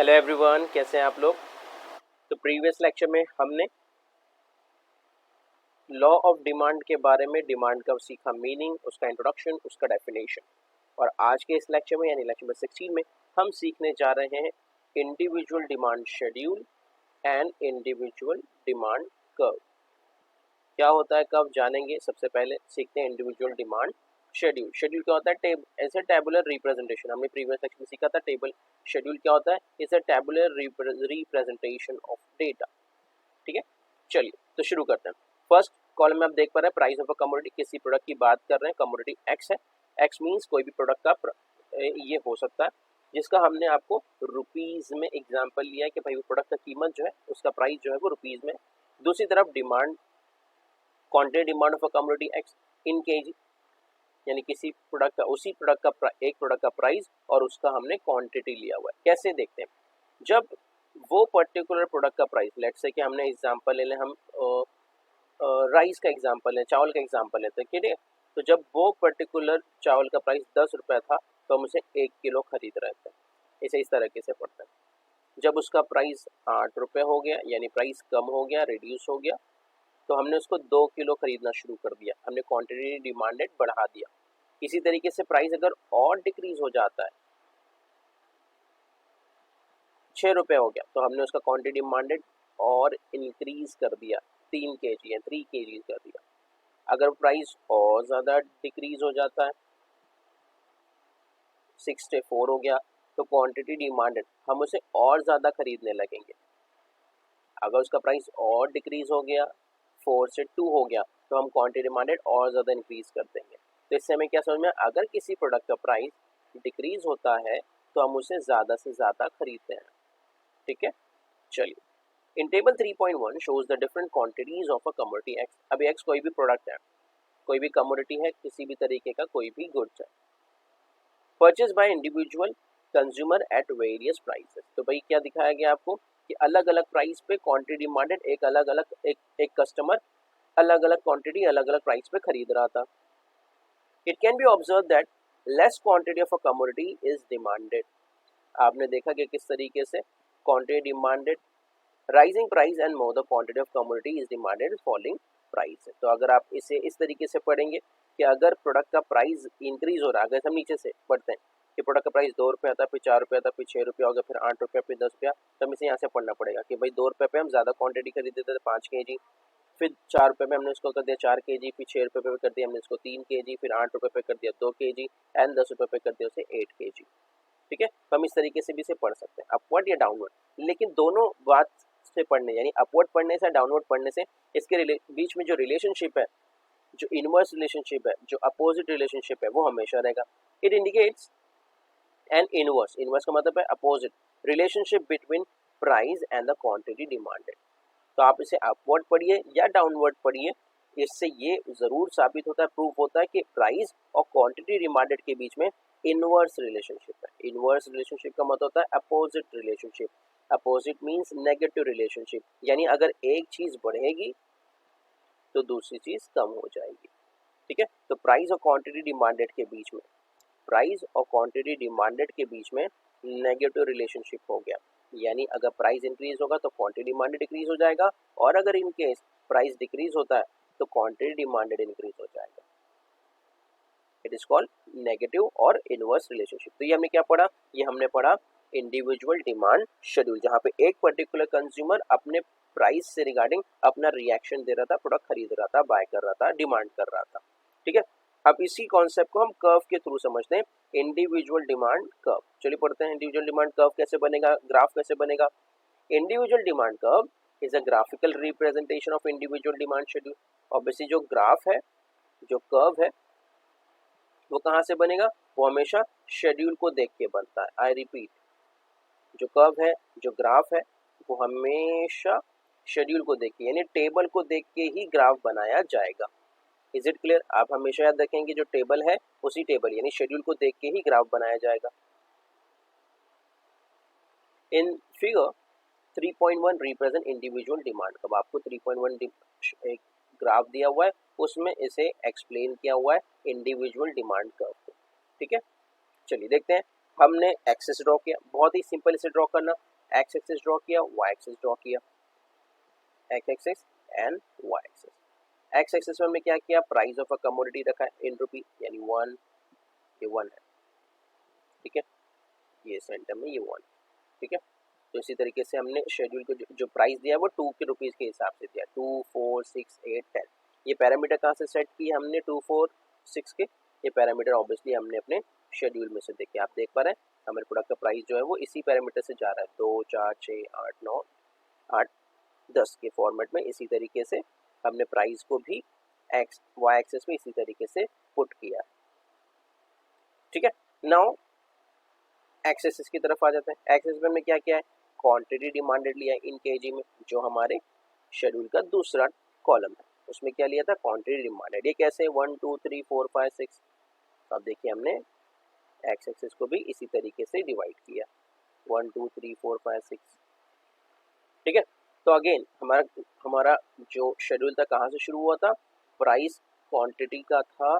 Hello everyone, कैसे हैं आप लोग। तो प्रीवियस लेक्चर में हमने लॉ ऑफ डिमांड के बारे में, डिमांड का सीखा मीनिंग, उसका इंट्रोडक्शन, उसका डेफिनेशन। और आज के इस लेक्चर में यानी लेक्चर नंबर 16 में हम सीखने जा रहे हैं individual demand schedule and individual demand curve. क्या होता है, कब जानेंगे। सबसे पहले सीखते हैं इंडिविजुअल डिमांड शेड्यूल। शेड्यूल क्या होता है, ऐसे टेबुलर रिप्रेजेंटेशन। हमने प्रीवियस लेक्चर में सीखा था टेबल। शेड्यूल क्या होता है, is a tabular representation of data. ठीक है, चलिए तो शुरू करते हैं। फर्स्ट कॉलम में आप देख पा रहे हैं प्राइस ऑफ अ कमोडिटी। किसी प्रोडक्ट की बात कर रहे हैं, कमोडिटी एक्स है। एक्स मींस कोई भी प्रोडक्ट का ये हो सकता है जिसका हमने आपको रुपीज में एग्जांपल लिया है कि भाई वो प्रोडक्ट का कीमत जो है, उसका प्राइस जो है वो रुपीज में। दूसरी तरफ demand, quantity demand of a commodity x in KG, यानी किसी प्रोडक्ट का, उसी प्रोडक्ट का एक प्रोडक्ट का प्राइस और उसका हमने क्वांटिटी लिया हुआ है। कैसे देखते हैं, जब वो पर्टिकुलर प्रोडक्ट का प्राइस, लेट्स से कि हमने एग्जांपल ले लें, हम राइस का एग्जांपल है, चावल का एग्जांपल है, तो ठीक है। तो जब वो पर्टिकुलर चावल का प्राइस 10 रुपये था तो हम उसे 1 किलो खरीद रहे थे। इसे इस तरीके से पढ़ते हैं। जब उसका प्राइस 8 रुपये हो गया, यानी प्राइस कम हो गया, रिड्यूस हो गया, तो हमने उसको 2 किलो खरीदना शुरू कर दिया, हमने क्वांटिटी डिमांडेड बढ़ा दिया। इसी तरीके से प्राइस अगर और डिक्रीज हो जाता है, 6 रुपये हो गया, तो हमने उसका क्वांटिटी डिमांडेड और इंक्रीज कर दिया, 3 केजी या 3 केजी कर दिया। अगर प्राइस और ज़्यादा डिक्रीज हो जाता है, 64 हो गया, तो क्वांटिटी डिमांडेड हम उसे और ज़्यादा खरीदने लगेंगे। अगर उसका प्राइस और डिक्रीज हो गया, 4 से 2 हो गया, तो हम क्वांटिटी डिमांडेड और ज़्यादा इंक्रीज कर देंगे। तो इससे हमें क्या समझ में, अगर किसी प्रोडक्ट का प्राइस डिक्रीज होता है तो हम उसे ज़्यादा से ज़्यादा खरीदते हैं। ठीक है, चलिए। इन table 3.1 shows the different quantities of a commodity X। अब X कोई भी प्रोडक्ट है, कोई भी कमोडिटी है, किसी भी तरीके का कोई भी गुड्स है, purchase by individual consumer at various prices. तो भाई क्या दिखाया गया आपको कि अलग अलग प्राइस पे क्वांटिटी डिमांडेड, एक अलग अलग एक कस्टमर अलग अलग क्वांटिटी अलग अलग प्राइस पे खरीद रहा था। It can be observe that less quantity of a commodity is demanded. आपने देखा कि किस तरीके से quantity demanded, rising price and more the quantity of commodity is demanded falling price. तो अगर आप इसे इस तरीके से पढ़ेंगे कि अगर प्रोडक्ट का प्राइस इंक्रीज हो रहा है, अगर हम नीचे से पढ़ते हैं कि प्रोडक्ट का प्राइस 2 रुपये आता है, फिर 4 रुपये आता है, फिर 6 रुपये हो गया, फिर 8 रुपये, फिर 10 रुपया, तो हम इसे यहाँ से पढ़ना पड़ेगा कि भाई 2 रुपये पे हम ज़्यादा क्वांटिटी खरीदते थे 5 केजी, फिर 4 रुपये में हमने इसको कर दिया 4 केजी, फिर 6 रुपये पे कर दिया हमने इसको 3 केजी, फिर 8 रुपये पे कर दिया 2 केजी एंड 10 रुपये पे कर दिया उसे 8 केजी। ठीक है, तो हम इस तरीके से भी इसे पढ़ सकते हैं, अपवर्ड या डाउनवर्ड। लेकिन दोनों बात से पढ़ने, यानी अपवर्ड पढ़ने से डाउनवर्ड पढ़ने से, इसके बीच में जो रिलेशनशिप है, जो इनवर्स रिलेशनशिप है, जो अपोजिट रिलेशनशिप है, वो हमेशा रहेगा। It indicates N inverse, inverse का मतलब है opposite relationship between price and the quantity demanded. तो आप इसे अपवर्ड पढ़िए या डाउनवर्ड पढ़िए, इससे ये जरूर साबित होता है, प्रूफ होता है कि प्राइस और क्वांटिटी डिमांडेड के बीच में इनवर्स रिलेशनशिप है। इनवर्स रिलेशनशिप का मतलब होता है opposite relationship. Opposite means negative relationship, यानी अगर एक चीज बढ़ेगी तो दूसरी चीज कम हो जाएगी। ठीक है, तो प्राइस और क्वांटिटी डिमांडेड के बीच में, प्राइस और क्वांटिटी डिमांडेड के बीच में नेगेटिव रिलेशनशिप हो गया, यानी अगर प्राइस इंक्रीज होगा तो क्वांटिटी डिमांडेड डिक्रीज हो जाएगा, और अगर इन केस प्राइस डिक्रीज होता है तो क्वांटिटी डिमांडेड इंक्रीज हो जाएगा। इट इज कॉल्ड नेगेटिव और इनवर्स रिलेशनशिप। तो ये हमने क्या पढ़ा, ये हमने पढ़ा इंडिविजुअल डिमांड शेड्यूल, जहाँ पे एक पर्टिकुलर कंज्यूमर अपने प्राइस से रिगार्डिंग अपना रिएक्शन दे रहा था, प्रोडक्ट खरीद रहा था, बाय कर रहा था, डिमांड कर रहा था। ठीक है, अब इसी कॉन्सेप्ट को हम कर्व के थ्रू समझते हैं, इंडिविजुअल डिमांड कर्व। चलिए पढ़ते हैं इंडिविजुअल डिमांड कर्व कैसे बनेगा, ग्राफ कैसे बनेगा। Individual demand curve is a graphical representation of individual demand schedule. Obviously जो ग्राफ है, जो कर्व है, वो कहाँ से बनेगा, वो हमेशा शेड्यूल को देख के बनता है। आई रिपीट, जो कर्व है, जो ग्राफ है, वो हमेशा शेड्यूल को देख के, यानी टेबल को देख के ही ग्राफ बनाया जाएगा। इज इट क्लियर, आप हमेशा याद रखेंगे जो टेबल है उसी टेबल यानी शेड्यूल को देख के ही ग्राफ बनाया जाएगा। In figure 3.1 represent individual demand. अब आपको 3.1 एक ग्राफ दिया हुआ है, उसमें इसे एक्सप्लेन किया हुआ है इंडिविजुअल डिमांड कर्व को। ठीक है, चलिए देखते हैं। हमने एक्सेस ड्रॉ किया, बहुत ही सिंपल इसे ड्रॉ करना। एक्स एक्सिस ड्रॉ किया, वाई एक्सिस ड्रॉ किया, X axis and Y axis. X axis में हमने क्या किया, प्राइस ऑफ अ कमोडिटी रखा है इन रुपी, यानी 1, ये 1 है, ठीक है, ये सेंटर में ये 1, ठीक है। तो इसी तरीके से हमने शेड्यूल को जो प्राइस दिया है वो 2 के रुपीज़ के हिसाब से दिया, 2, 4, 6, 8, 10। ये पैरामीटर कहाँ से सेट किए हमने 2, 4, 6 के, ये पैरामीटर ऑब्वियसली हमने अपने शेड्यूल में से देखे, आप देख पा रहे हैं हमारे प्रोडक्ट का प्राइस जो है वो इसी पैरामीटर से जा रहा है, 2, 4, 6, 8, 9, 8, 10 के फॉर्मेट में। इसी तरीके से हमने प्राइस को भी एक्स वाई एक्सिस में इसी तरीके से पुट किया, ठीक है। नाउ एक्स एक्सिस की तरफ आ जाते हैं। एक्स एक्सिस में हमने क्या किया है, क्वांटिटी डिमांडेड लिया है इन केजी में, जो हमारे शेड्यूल का दूसरा कॉलम है, उसमें क्या लिया था, क्वांटिटी डिमांडेड। ये कैसे, 1, 2, 3, 4, 5, 6। अब देखिए हमने एक्स एक्सिस को भी इसी तरीके से डिवाइड किया, 1, 2, 3, 4, 5, 6, ठीक है। तो अगेन हमारा जो शेड्यूल था कहाँ से शुरू हुआ था, प्राइस क्वांटिटी का था,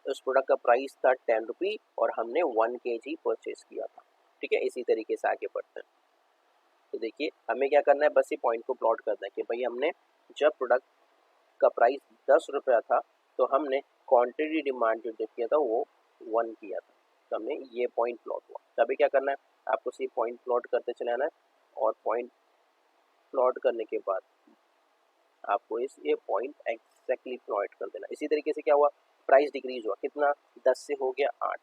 उस प्रोडक्ट का प्राइस था 10 रुपी और हमने 1 kg परचेज किया था, ठीक है। इसी तरीके से आगे बढ़ते हैं। तो देखिए हमें क्या करना है, बस ये पॉइंट को प्लॉट करना है कि भाई हमने जब प्रोडक्ट का प्राइस 10 रुपया था तो हमने क्वांटिटी डिमांड जो किया था वो 1 किया था, तो हमने ये पॉइंट प्लॉट हुआ। तो अभी क्या करना है, आपको सी पॉइंट प्लॉट करते चले आना है, और पॉइंट प्लॉट करने के बाद आपको ये पॉइंट एग्जैक्टली प्लॉट कर देना। इसी तरीके से क्या हुआ, प्राइस डिक्रीज हुआ, कितना, 10 से हो गया 8,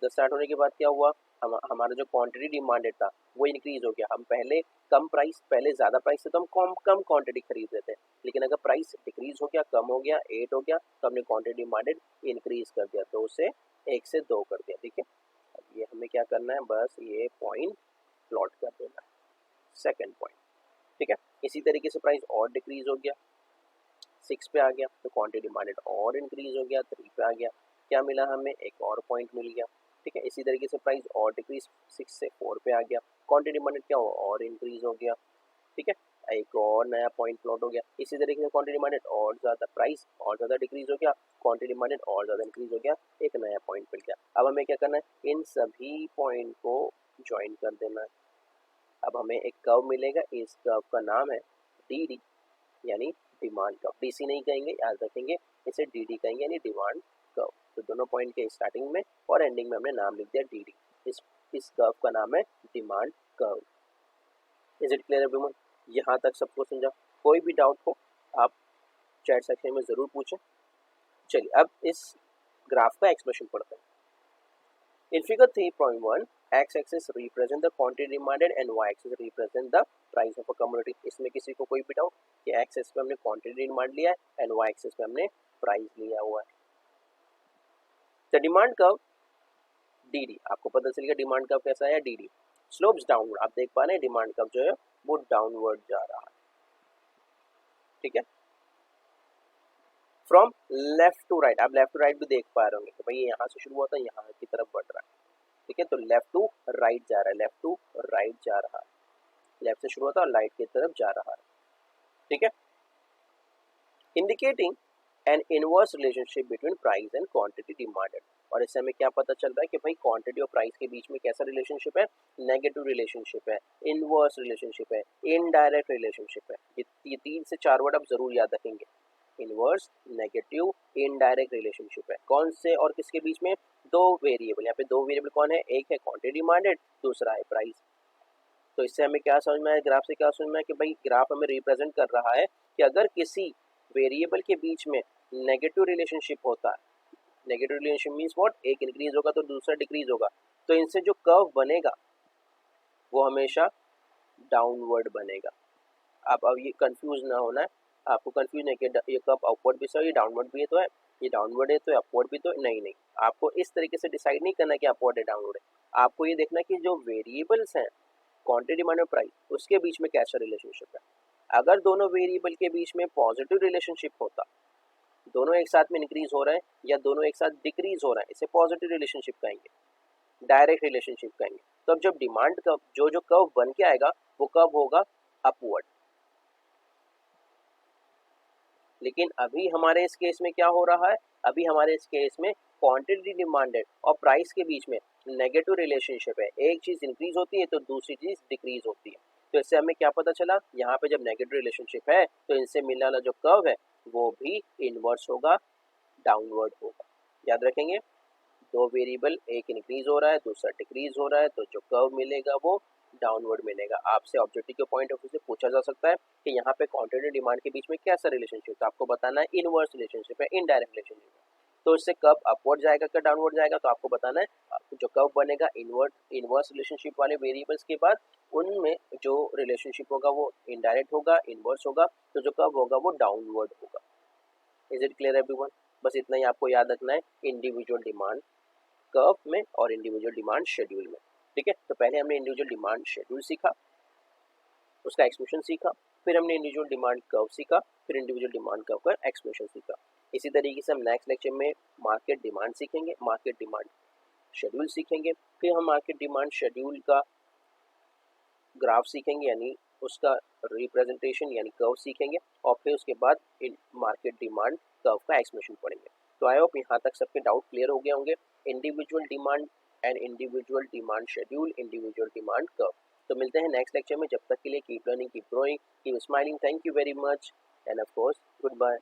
10 से 8 होने के बाद क्या हुआ, हमारा जो क्वांटिटी डिमांडेड था वो इंक्रीज हो गया। हम पहले कम प्राइस, पहले ज़्यादा प्राइस से तो हम कम क्वांटिटी खरीद रहे थे, लेकिन अगर प्राइस डिक्रीज हो गया, कम हो गया, 8 हो गया, तो हमने क्वांटिटी डिमांडेड इंक्रीज कर दिया, 2 से 1 से 2 कर दिया, ठीक है। अब ये हमें क्या करना है, बस ये पॉइंट प्लॉट कर देना है, सेकेंड पॉइंट, ठीक है। इसी तरीके से प्राइस और डिक्रीज हो गया, 6 पे आ गया, तो क्वांटिटी डिमांडेड और इंक्रीज हो गया, 3 पे आ गया, क्या मिला हमें, एक और पॉइंट मिल गया, ठीक है। इसी तरीके से प्राइस और डिक्रीज 6 से 4 पे आ गया, क्वांटिटी डिमांडेड क्या हुआ, और इंक्रीज हो गया, ठीक है, एक और नया पॉइंट प्लॉट हो गया। इसी तरीके से क्वांटिटी डिमांडेड और ज़्यादा, प्राइस और ज़्यादा डिक्रीज हो गया, क्वांटिटी डिमांडेड और ज़्यादा इंक्रीज हो गया, एक नया पॉइंट मिल गया। अब हमें क्या करना है, इन सभी पॉइंट को ज्वाइन कर देना है। अब हमें एक कर्व मिलेगा, इस कर्व का नाम है डी डी, यानी डिमांड कर्व। डीसी नहीं कहेंगे, याद रखेंगे, इसे डीडी कहेंगे, यानी डिमांड कर्व। तो दोनों पॉइंट के स्टार्टिंग में और एंडिंग में हमने नाम लिख दिया डीडी। इस कर्व का नाम है demand curve. Is it clear everyone, यहाँ तक सबको समझा? कोई भी डाउट हो आप चैट सेक्शन में ज़रूर पूछें। चलिए अब इस ग्राफ का एक्सप्रेशन पढ़ते हैं। In figure 3.1, x-axis represent the quantity demanded and y-axis represent the price of a commodity। इसमें किसी को कोई भी डाउट कि x-axis पे हमने quantity डिमांड लिया है and y-axis पे हमने प्राइस लिया हुआ है। The demand curve DD, आपको पता चलेगा डिमांड कर्व कैसा है, DD स्लोप्स डाउनवर्ड। आप देख पा रहे हैं डिमांड कर्व जो है वो डाउनवर्ड जा रहा है, ठीक है, फ्रॉम लेफ्ट टू राइट। आप लेफ्ट टू राइट भी देख पा रहे होंगे कि भाई यहाँ से शुरू हुआ था, यहाँ की तरफ बढ़ रहा है, ठीक है। तो लेफ्ट टू राइट जा रहा है, लेफ्ट टू राइट जा रहा है, लेफ्ट से शुरू होता है और राइट की तरफ जा रहा है, ठीक है। Indicating N inverse relationship between price and quantity demanded. और इससे हमें क्या पता चल रहा है कि भाई क्वांटिटी और प्राइस के बीच में कैसा रिलेशनशिप है, नेगेटिव रिलेशनशिप है, इनवर्स रिलेशनशिप है, इनडायरेक्ट रिलेशनशिप है। ये 3 से 4 वर्ड आप जरूर याद रखेंगे, इनवर्स, नेगेटिव, इनडायरेक्ट रिलेशनशिप है। कौन से और किसके बीच में, दो वेरिएबल। यहाँ पे दो वेरिएबल कौन है, एक है क्वांटिटी डिमांडेड, दूसरा है प्राइस। तो इससे हमें क्या समझ में आया, ग्राफ से क्या समझ में आया कि भाई ग्राफ हमें रिप्रेजेंट कर रहा है कि अगर किसी वेरिएबल के बीच में नेगेटिव रिलेशनशिप होता है, नेगेटिव रिलेशनशिप मीन्स व्हाट, एक इंक्रीज होगा तो दूसरा डिक्रीज होगा, तो इनसे जो कर्व बनेगा वो हमेशा डाउनवर्ड बनेगा। आप अब ये कंफ्यूज ना होना है, आपको कंफ्यूज नहीं कि ये कर्व अपवर्ड भी सही, डाउनवर्ड भी है तो है, ये डाउनवर्ड है तो अपवर्ड भी तो नहीं, आपको इस तरीके से डिसाइड नहीं करना कि अपवर्ड है डाउनवर्ड है। आपको ये देखना कि जो वेरिएबल्स हैं क्वांटिटी डिमांड और प्राइस, उसके बीच में कैसा रिलेशनशिप है। अगर दोनों वेरिएबल के बीच में पॉजिटिव रिलेशनशिप होता, दोनों एक साथ में इंक्रीज हो रहे हैं या दोनों एक साथ डिक्रीज हो रहे हैं, इसे पॉजिटिव रिलेशनशिप कहेंगे, डायरेक्ट रिलेशनशिप कहेंगे। तो अब जब डिमांड कर्व जो कर्व बन के आएगा वो कर्व होगा अपवर्ड। लेकिन अभी हमारे इस केस में क्या हो रहा है, अभी हमारे इस केस में क्वांटिटी डिमांडेड और प्राइस के बीच में नेगेटिव रिलेशनशिप है, एक चीज़ इंक्रीज होती है तो दूसरी चीज़ डिक्रीज होती है। तो इससे हमें क्या पता चला, यहाँ पे जब नेगेटिव रिलेशनशिप है तो इनसे मिलने वाला जो कर्व है वो भी इनवर्स होगा, डाउनवर्ड होगा। याद रखेंगे, दो वेरिएबल, एक इंक्रीज हो रहा है दूसरा डिक्रीज हो रहा है, तो जो कर्व मिलेगा वो डाउनवर्ड मिलेगा। आपसे ऑब्जेक्टिव के पॉइंट ऑफ व्यू से पूछा जा सकता है कि यहाँ पे क्वांटिटी और डिमांड के बीच में कैसा रिलेशनशिप, तो आपको बताना है इनवर्स रिलेशनशिप है, इनडायरेक्ट रिलेशनशिप है। तो इससे कब अपवर्ड जाएगा क्या डाउनवर्ड जाएगा, तो आपको बताना है जो कर्व बनेगा इनवर्स रिलेशनशिप वाले वेरिएबल्स के बाद उनमें जो रिलेशनशिप होगा वो इनडायरेक्ट होगा, इनवर्स होगा, तो जो कर्व होगा वो डाउनवर्ड होगा। Is it clear everyone? बस इतना ही आपको याद रखना है इंडिविजुअल डिमांड कर्व में और इंडिविजुअल डिमांड शेड्यूल में। ठीक है, तो पहले हमने इंडिविजुअल डिमांड शेड्यूल सीखा, उसका एक्सप्रेशन सीखा, फिर हमने इंडिविजुअल डिमांड कर्व सीखा, फिर इंडिविजुअल डिमांड कर्व का एक्सप्रेशन सीखा। इसी तरीके से हम नेक्स्ट लेक्चर में मार्केट डिमांड सीखेंगे, मार्केट डिमांड शेड्यूल सीखेंगे, फिर हम मार्केट डिमांड शेड्यूल का ग्राफ सीखेंगे यानी उसका रिप्रेजेंटेशन यानी कर्व सीखेंगे, और फिर उसके बाद इन मार्केट डिमांड कर्व का एक्सप्रेशन पढ़ेंगे। तो आई होप यहाँ तक सबके डाउट क्लियर हो गए होंगे, individual demand and individual demand schedule, individual demand curve. तो मिलते हैं नेक्स्ट लेक्चर में, जब तक के लिए keep learning, keep growing, keep smiling, thank you very much and of course good bye.